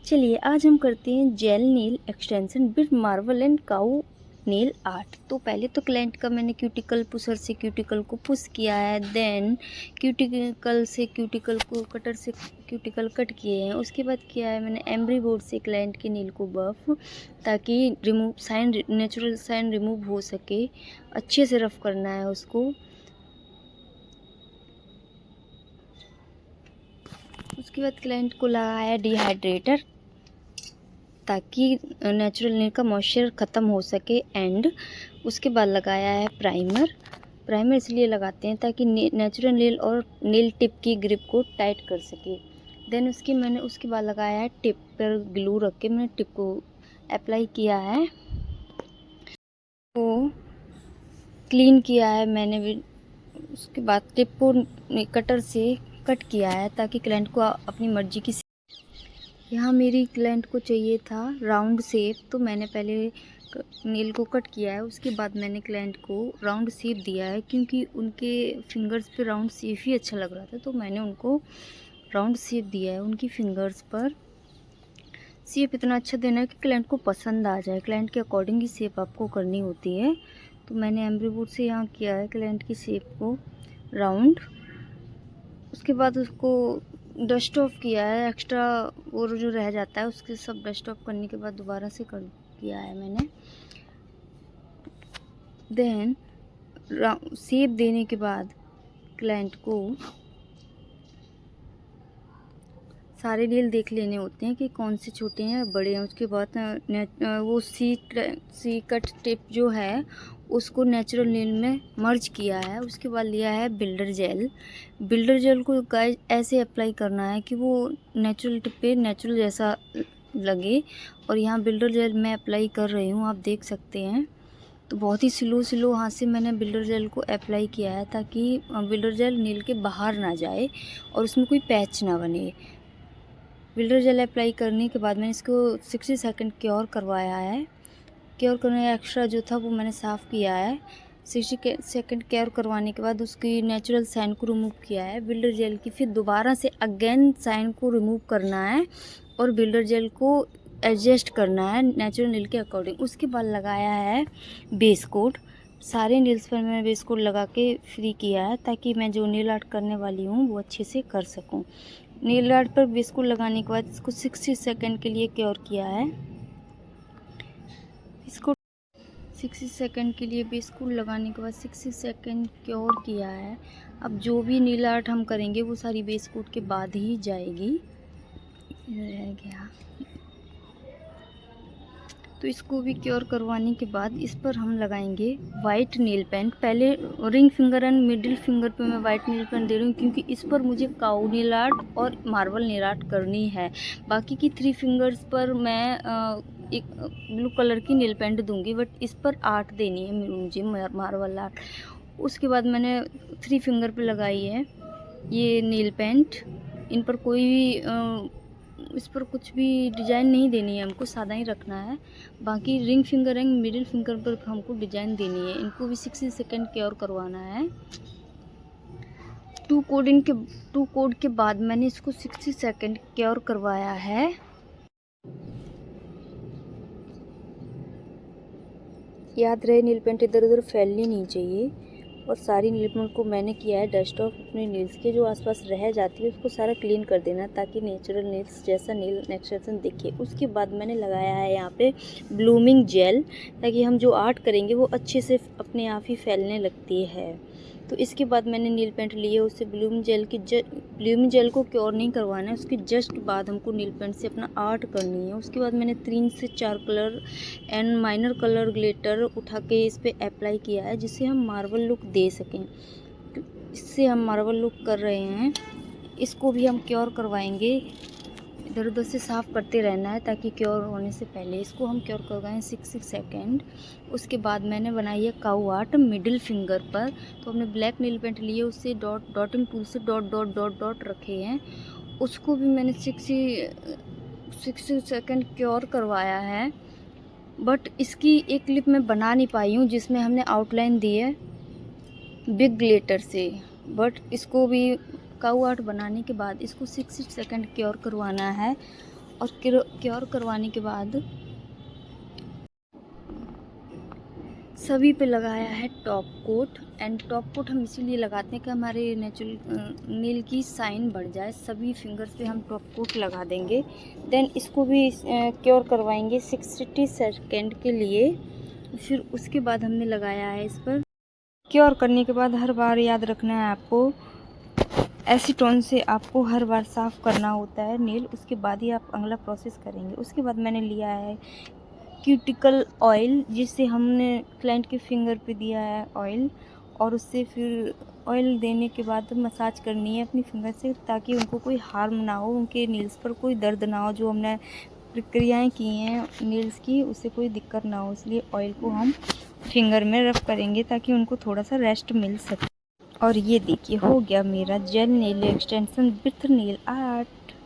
चलिए आज हम करते हैं gel nail extension with marble and cow nail art. तो पहले तो क्लाइंट का मैंने क्यूटिकल पुशर से क्यूटिकल को पुश किया है, देन क्यूटिकल से क्यूटिकल को कटर से क्यूटिकल कट किए हैं। उसके बाद किया है मैंने एम्ब्री बोर्ड से क्लाइंट के नेल को बफ, ताकि remove shine natural shine remove हो सके। अच्छे से रफ करना है उसको। उसके बाद क्लाइंट को लगाया डिहाइड्रेटर ताकि नेचुरल नेल का मॉइस्चर ख़त्म हो सके। एंड उसके बाद लगाया है प्राइमर। प्राइमर इसलिए लगाते हैं ताकि नेचुरल नेल और नेल टिप की ग्रिप को टाइट कर सके। देन मैंने उसके बाद लगाया है टिप पर ग्लू रख के मैंने टिप को अप्लाई किया है, वो क्लीन किया है मैंने भी। उसके बाद टिप को कटर से कट किया है ताकि क्लाइंट को अपनी मर्जी की। यहाँ मेरी क्लाइंट को चाहिए था राउंड शेप, तो मैंने पहले नेल को कट किया है। उसके बाद मैंने क्लाइंट को राउंड शेप दिया है, क्योंकि उनके फिंगर्स पे राउंड शेप ही अच्छा लग रहा था, तो मैंने उनको राउंड शेप दिया है। उनकी फिंगर्स पर शेप इतना अच्छा देना है कि क्लाइंट को पसंद आ जाए। क्लाइंट के अकॉर्डिंग ही शेप आपको करनी होती है। तो मैंने एम्ब्री बोर्ड से यहाँ किया है क्लाइंट की शेप को राउंड। उसके बाद उसको डस्ट ऑफ किया है, एक्स्ट्रा वो जो रह जाता है उसके सब डस्ट ऑफ करने के बाद दोबारा से कर किया है मैंने। देन शेप देने के बाद क्लाइंट को सारे नेल देख लेने होते हैं कि कौन से छोटे हैं या बड़े हैं। उसके बाद वो सी कट टिप जो है उसको नेचुरल नेल में मर्ज किया है। उसके बाद लिया है बिल्डर जेल। बिल्डर जेल को गाइस ऐसे अप्लाई करना है कि वो नेचुरल टिप पे नेचुरल जैसा लगे। और यहाँ बिल्डर जेल मैं अप्लाई कर रही हूँ, आप देख सकते हैं। तो बहुत ही स्लो हाथ से मैंने बिल्डर जेल को अप्लाई किया है ताकि बिल्डर जेल नेल के बाहर ना जाए और उसमें कोई पैच ना बने। बिल्डर जेल अप्लाई करने के बाद मैंने इसको 60 सेकंड क्योर करवाया है। क्योर करने का एक्स्ट्रा जो था वो मैंने साफ़ किया है। 60 सेकंड क्योर करवाने के बाद उसकी नेचुरल साइन को रिमूव किया है बिल्डर जेल की। फिर दोबारा से अगेन साइन को रिमूव करना है और बिल्डर जेल को एडजस्ट करना है नेचुरल नेल के अकॉर्डिंग। उसके बाद लगाया है बेस कोट। सारे नेल्स पर मैंने बेस कोट लगा के फ्री किया है ताकि मैं जो नेल आर्ट करने वाली हूँ वो अच्छे से कर सकूँ। नेल आर्ट पर बेस कोट लगाने के बाद इसको 60 सेकंड के लिए क्योर किया है। इसको 60 सेकंड के लिए बेस कोट लगाने के बाद 60 सेकंड क्योर किया है। अब जो भी नेल आर्ट हम करेंगे वो सारी बेस कोट के बाद ही जाएगी। रह गया तो इसको भी क्योर करवाने के बाद इस पर हम लगाएंगे वाइट नेल पेंट। पहले ring finger and middle finger पे मैं वाइट नेल पेंट दे रही हूँ, क्योंकि इस पर मुझे काऊ नेल आर्ट और मार्बल नेल आर्ट करनी है। बाकी की 3 फिंगर्स पर मैं एक ब्लू कलर की नेल पेंट दूंगी, बट इस पर आर्ट देनी है मुझे मार्बल आर्ट। उसके बाद मैंने 3 फिंगर पे लगाई है ये नेल पेंट। इन पर कोई भी इस पर कुछ भी डिज़ाइन नहीं देनी है, हमको सादा ही रखना है। बाकी ring finger and middle finger पर हमको डिज़ाइन देनी है। इनको भी 60 सेकंड क्योर करवाना है। टू कोड के बाद मैंने इसको 60 सेकंड क्योर करवाया है। याद रहे नेल पेंट इधर उधर फैलनी नहीं चाहिए। और सारी नेल पेंट को मैंने किया है डस्ट ऑफ अपने नेल्स के जो आसपास रह जाती है उसको सारा क्लीन कर देना ताकि नेचुरल नेल्स जैसा नेल एक्सटेंशन दिखे। उसके बाद मैंने लगाया है यहाँ पे ब्लूमिंग जेल, ताकि हम जो आर्ट करेंगे वो अच्छे से अपने आप ही फैलने लगती है। तो इसके बाद मैंने नेल पेंट लिए, उससे ब्लूमिंग जेल को क्योर नहीं करवाना है, उसके जस्ट बाद हमको नेल पेंट से अपना आर्ट करनी है। उसके बाद मैंने 3 से 4 colour and minor colour glitter उठा के इस पर अप्लाई किया है, जिससे हम मार्बल लुक दे सकें। इससे हम मार्बल लुक कर रहे हैं। इसको भी हम क्योर करवाएंगे, इधर उधर से साफ़ करते रहना है ताकि क्योर होने से पहले इसको हम क्योर करवाएं 60 सेकंड। उसके बाद मैंने बनाई है काऊ आर्ट मिडिल फिंगर पर। तो हमने ब्लैक नेल पेंट लिए, उससे डॉटिंग टूल से डॉट रखे हैं। उसको भी मैंने 60 सेकंड क्योर करवाया है। बट इसकी एक क्लिप मैं बना नहीं पाई हूँ जिसमें हमने आउटलाइन दी है बिग ग्लिटर से। बट इसको भी काऊ आर्ट बनाने के बाद इसको 60 सेकंड क्योर करवाना है। और क्योर करवाने के बाद सभी पे लगाया है top coat. And top coat हम इसीलिए लगाते हैं कि हमारे नेचुरल नील की शाइन बढ़ जाए। सभी फिंगर्स पे हम टॉप कोट लगा देंगे। देन इसको भी क्योर करवाएंगे 60 सेकेंड के लिए। फिर उसके बाद हमने लगाया है इस पर। क्योर करने के बाद हर बार याद रखना है आपको, एसीटोन से आपको हर बार साफ़ करना होता है नेल। उसके बाद ही आप अगला प्रोसेस करेंगे। उसके बाद मैंने लिया है क्यूटिकल ऑयल, जिससे हमने क्लाइंट के फिंगर पे दिया है ऑयल, और उससे फिर ऑयल देने के बाद मसाज करनी है अपनी फिंगर से, ताकि उनको कोई हार्म ना हो, उनके नील्स पर कोई दर्द ना हो। जो हमने प्रक्रियाएं की हैं नील्स की, उससे कोई दिक्कत ना हो, इसलिए ऑयल को हम फिंगर में रब करेंगे ताकि उनको थोड़ा सा रेस्ट मिल सके। और ये देखिए हो गया मेरा jail nail extension with nail art.